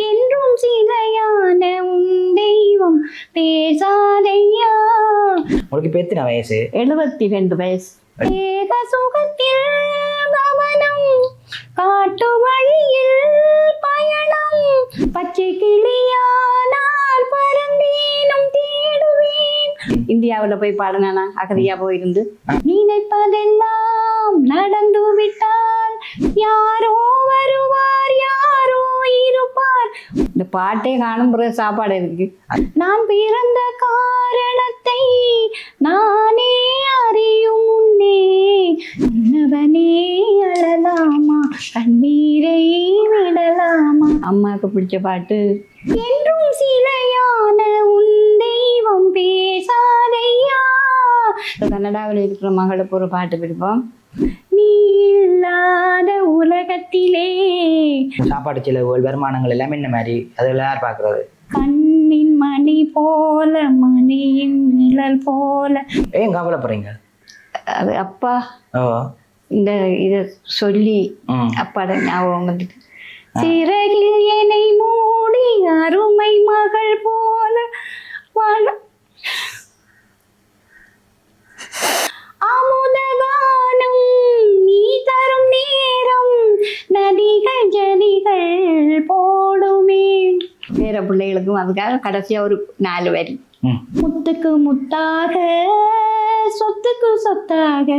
என்றும் சிலையான உன் தெய்வம் பேசாதையா. உங்களுக்கு இப்போ எத்தனை வயசு? 72 வயசு. ஏக சுகத்தில் கவனம், காட்டு வழியில் பயணம், பச்சை கிளியானால் பறந்தேனும் தேடுவேன். இந்தியாவில் போய் பாடினா அகதியா போயிருந்து நினைப்பதெல்லாம் நடந்து விட்டால் யாரோ வருவார் யாரோ இருப்பார். இந்த பாட்டே காணும் பிறகு சாப்பாடு இருக்கு. நான் பிறந்த காரணத்தை நானே அறியும் முன்னே என்னவனே அழலாமா கண்ணீரை விடலாமா. அம்மாவுக்கு பிடிச்ச பாட்டு. என்றும் சிலையான உன் தெய்வம் பேசாதையா. கன்னடாவில் இருக்கிற மகளுக்கு ஒரு பாட்டு பிடிப்போம். நீ இல்லாத உலகத்திலே. சாப்பாடு செலவுகள் வருமானங்கள் எல்லாமே என்ன மாதிரி அதெல்லாம் யார் பார்க்கறது? கண்ணின் மணி போல மணியின் நிழல் போல. ஏன் கவலைப்படுறீங்க? அது அப்பா ஓ இந்த இதை சொல்லி அப்பாட ஞாபகம் வந்துட்டு. சிறகில் என்னை மூடி அருமை மகள் போல வாழ அமுதகானம் நீ தரும் நேரம் நதிகள் ஜதிகள் போடுமே. வேற பிள்ளைகளுக்கும் அதுக்காக கடைசியா ஒரு 4 வரி. முத்துக்கு முத்தாக சொத்துக்கு சொத்தாக